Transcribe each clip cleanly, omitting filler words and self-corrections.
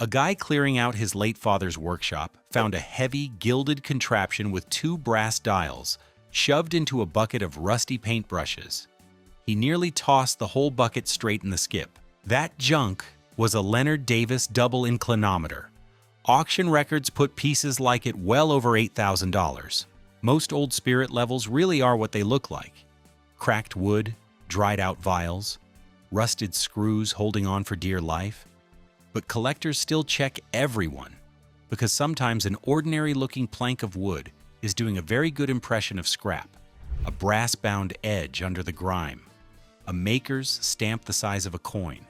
A guy clearing out his late father's workshop found a heavy, gilded contraption with 2 brass dials shoved into a bucket of rusty paintbrushes. He nearly tossed the whole bucket straight in the skip. That junk was a Leonard Davis double inclinometer. Auction records put pieces like it well over $8,000. Most old spirit levels really are what they look like. Cracked wood, dried out vials, rusted screws holding on for dear life. But collectors still check every one, because sometimes an ordinary-looking plank of wood is doing a very good impression of scrap, a brass-bound edge under the grime, a maker's stamp the size of a coin,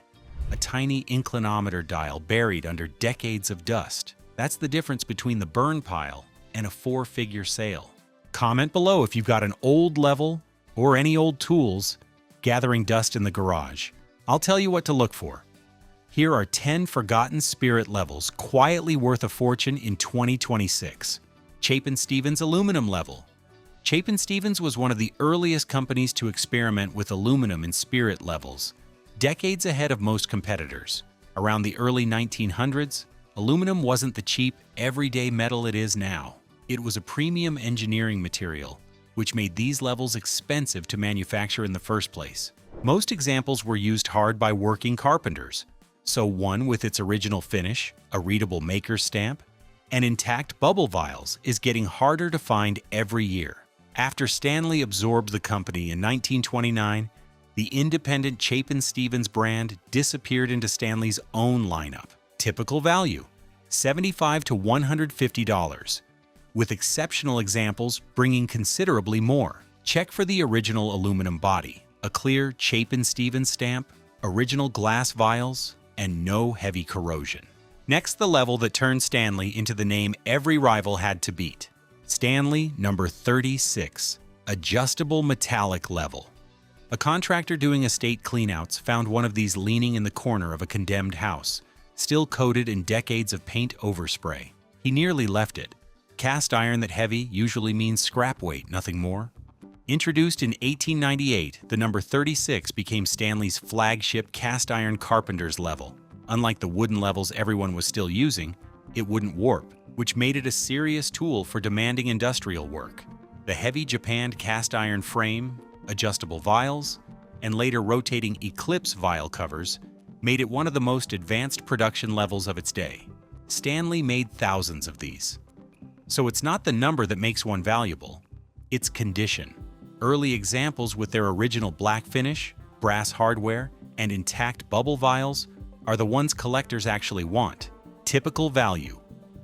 a tiny inclinometer dial buried under decades of dust. That's the difference between the burn pile and a 4-figure sale. Comment below if you've got an old level or any old tools gathering dust in the garage. I'll tell you what to look for. Here are 10 forgotten spirit levels quietly worth a fortune in 2026. Chapen Stevens aluminum level. Chapen Stevens was one of the earliest companies to experiment with aluminum in spirit levels, decades ahead of most competitors. Around the early 1900s, aluminum wasn't the cheap, everyday metal it is now. It was a premium engineering material, which made these levels expensive to manufacture in the first place. Most examples were used hard by working carpenters, so one with its original finish, a readable maker's stamp, and intact bubble vials is getting harder to find every year. After Stanley absorbed the company in 1929, the independent Chapen Stevens brand disappeared into Stanley's own lineup. Typical value, $75 to $150, with exceptional examples bringing considerably more. Check for the original aluminum body, a clear Chapen Stevens stamp, original glass vials, and no heavy corrosion. Next, the level that turned Stanley into the name every rival had to beat. Stanley number 36, adjustable metallic level. A contractor doing estate cleanouts found one of these leaning in the corner of a condemned house, still coated in decades of paint overspray. He nearly left it. Cast iron that heavy usually means scrap weight, nothing more. Introduced in 1898, the number 36 became Stanley's flagship cast iron carpenter's level. Unlike the wooden levels everyone was still using, it wouldn't warp, which made it a serious tool for demanding industrial work. The heavy japanned cast iron frame, adjustable vials, and later rotating eclipse vial covers made it one of the most advanced production levels of its day. Stanley made thousands of these. So it's not the number that makes one valuable, it's condition. Early examples with their original black finish, brass hardware, and intact bubble vials are the ones collectors actually want. Typical value,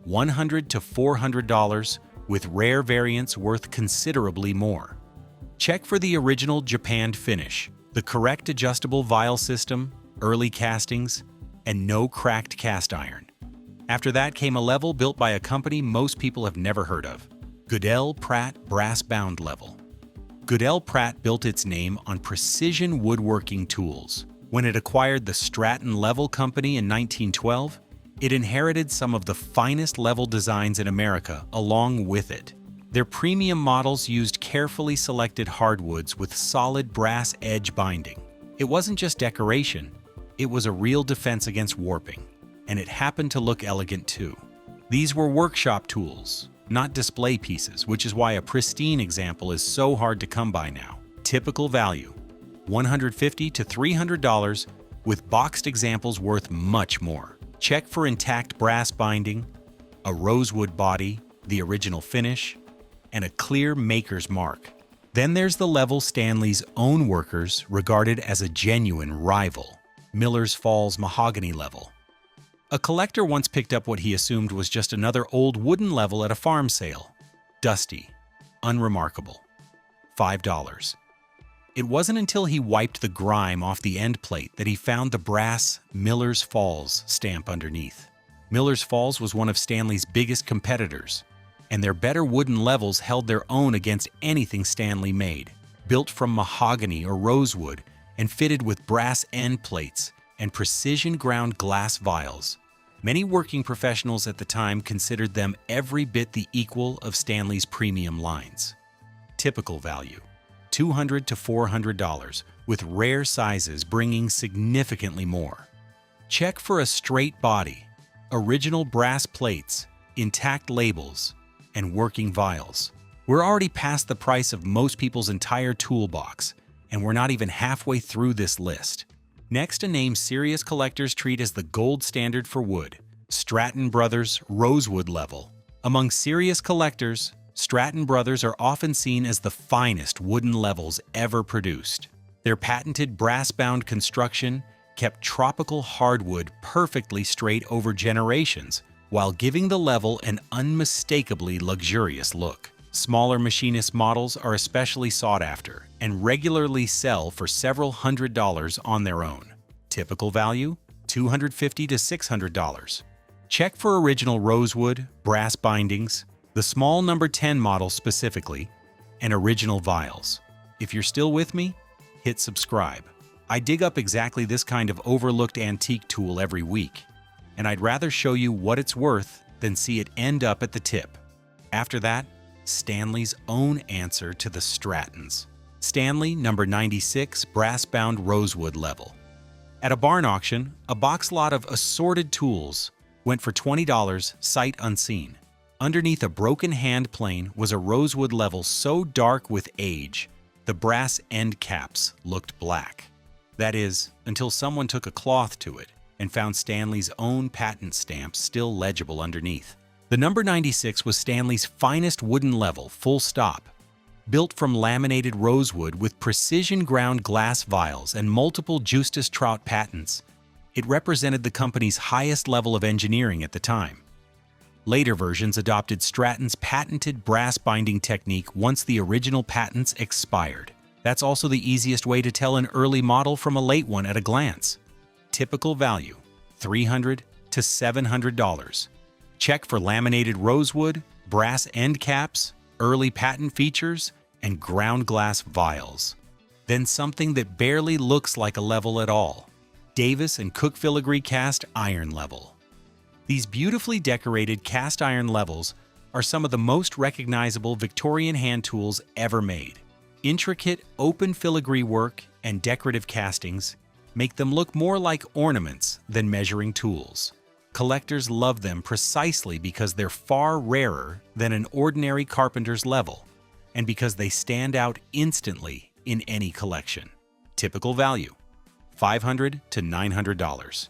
$100 to $400, with rare variants worth considerably more. Check for the original japanned finish, the correct adjustable vial system, early castings, and no cracked cast iron. After that came a level built by a company most people have never heard of, Goodell Pratt brass-bound level. Goodell Pratt built its name on precision woodworking tools. When it acquired the Stratton Level Company in 1912, it inherited some of the finest level designs in America along with it. Their premium models used carefully selected hardwoods with solid brass edge binding. It wasn't just decoration, it was a real defense against warping, and it happened to look elegant too. These were workshop tools, not display pieces, which is why a pristine example is so hard to come by now. Typical value, $150 to $300, with boxed examples worth much more. Check for intact brass binding, a rosewood body, the original finish, and a clear maker's mark. Then there's the level Stanley's own workers regarded as a genuine rival, Miller's Falls mahogany level. A collector once picked up what he assumed was just another old wooden level at a farm sale. Dusty, unremarkable, $5. It wasn't until he wiped the grime off the end plate that he found the brass Miller's Falls stamp underneath. Miller's Falls was one of Stanley's biggest competitors, and their better wooden levels held their own against anything Stanley made. Built from mahogany or rosewood and fitted with brass end plates and precision-ground glass vials, many working professionals at the time considered them every bit the equal of Stanley's premium lines. Typical value, $200 to $400, with rare sizes bringing significantly more. Check for a straight body, original brass plates, intact labels, and working vials. We're already past the price of most people's entire toolbox, and we're not even halfway through this list. Next, a name serious collectors treat as the gold standard for wood: Stratton Brothers Rosewood Level. Among serious collectors, Stratton Brothers are often seen as the finest wooden levels ever produced. Their patented brass-bound construction kept tropical hardwood perfectly straight over generations, while giving the level an unmistakably luxurious look. Smaller machinist models are especially sought after and regularly sell for several $100s on their own. Typical value: $250 to $600. Check for original rosewood, brass bindings, the small number 10 model specifically, and original vials. If you're still with me, hit subscribe. I dig up exactly this kind of overlooked antique tool every week, and I'd rather show you what it's worth than see it end up at the tip. After that, Stanley's own answer to the Strattons. Stanley number 96 brass-bound rosewood level. At a barn auction, a box lot of assorted tools went for $20 sight unseen. Underneath a broken hand plane was a rosewood level so dark with age, the brass end caps looked black. That is, until someone took a cloth to it and found Stanley's own patent stamp still legible underneath. The number 96 was Stanley's finest wooden level, full stop. Built from laminated rosewood with precision-ground glass vials and multiple Justus Trout patents, it represented the company's highest level of engineering at the time. Later versions adopted Stratton's patented brass binding technique once the original patents expired. That's also the easiest way to tell an early model from a late one at a glance. Typical value: $300 to $700. Check for laminated rosewood, brass end caps, early patent features, and ground glass vials. Then something that barely looks like a level at all: Davis and Cook filigree cast iron level. These beautifully decorated cast iron levels are some of the most recognizable Victorian hand tools ever made. Intricate open filigree work and decorative castings make them look more like ornaments than measuring tools. Collectors love them precisely because they're far rarer than an ordinary carpenter's level, and because they stand out instantly in any collection. Typical value: $500 to $900.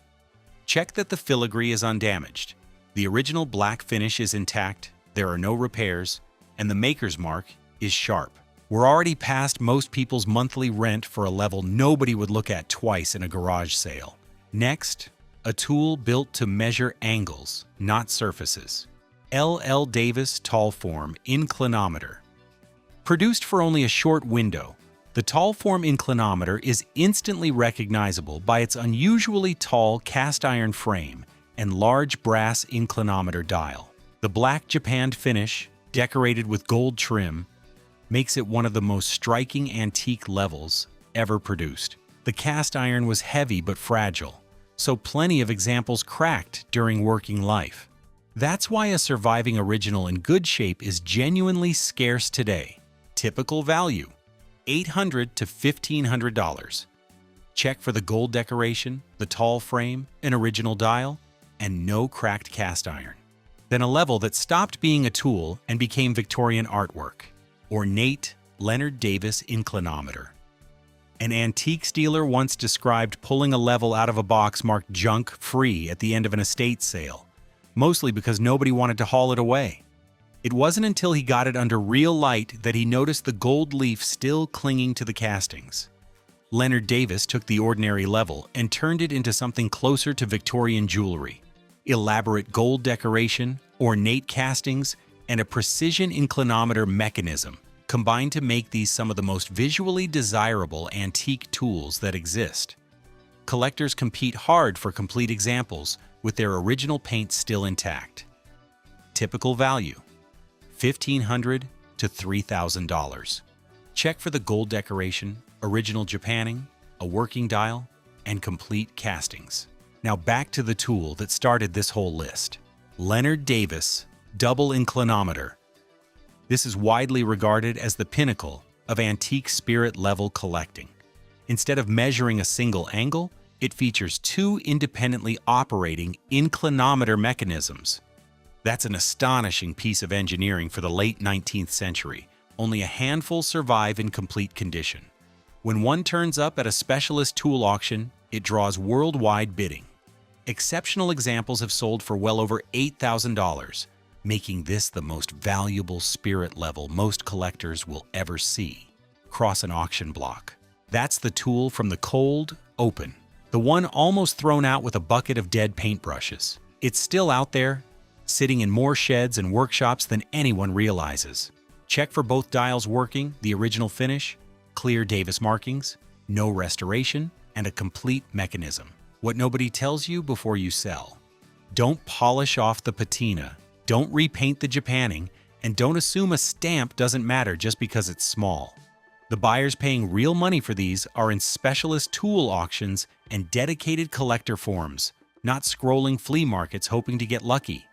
Check that the filigree is undamaged. The original black finish is intact, there are no repairs, and the maker's mark is sharp. We're already past most people's monthly rent for a level nobody would look at twice in a garage sale. Next, a tool built to measure angles, not surfaces. L.L. Davis Tall Form Inclinometer. Produced for only a short window, the tall form inclinometer is instantly recognizable by its unusually tall cast iron frame and large brass inclinometer dial. The black japanned finish, decorated with gold trim, makes it one of the most striking antique levels ever produced. The cast iron was heavy but fragile, so plenty of examples cracked during working life. That's why a surviving original in good shape is genuinely scarce today. Typical value: $800 to $1,500. Check for the gold decoration, the tall frame, an original dial, and no cracked cast iron. Then a level that stopped being a tool and became Victorian artwork: Ornate Leonard Davis Inclinometer. An antiques dealer once described pulling a level out of a box marked junk free at the end of an estate sale, mostly because nobody wanted to haul it away. It wasn't until he got it under real light that he noticed the gold leaf still clinging to the castings. Leonard Davis took the ordinary level and turned it into something closer to Victorian jewelry. Elaborate gold decoration, ornate castings, and a precision inclinometer mechanism combined to make these some of the most visually desirable antique tools that exist. Collectors compete hard for complete examples with their original paint still intact. Typical value: $1,500 to $3,000. Check for the gold decoration, original japanning, a working dial, and complete castings. Now back to the tool that started this whole list: Leonard Davis Double Inclinometer. This is widely regarded as the pinnacle of antique spirit level collecting. Instead of measuring a single angle, It features two independently operating inclinometer mechanisms. That's an astonishing piece of engineering for the late 19th century. Only a handful survive in complete condition. When one turns up at a specialist tool auction, it draws worldwide bidding. Exceptional examples have sold for well over $8,000, making this the most valuable spirit level most collectors will ever see. Cross an auction block. That's the tool from the cold open. The one almost thrown out with a bucket of dead paintbrushes. It's still out there, sitting in more sheds and workshops than anyone realizes. Check for both dials working, the original finish, clear Davis markings, no restoration, and a complete mechanism. What nobody tells you before you sell. Don't polish off the patina, don't repaint the Japanning, and don't assume a stamp doesn't matter just because it's small. The buyers paying real money for these are in specialist tool auctions and dedicated collector forums, not scrolling flea markets hoping to get lucky.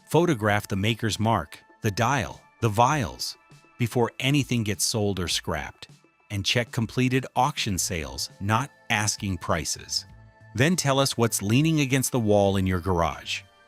Photograph the maker's mark, the dial, the vials, before anything gets sold or scrapped. And check completed auction sales, not asking prices. Then tell us what's leaning against the wall in your garage.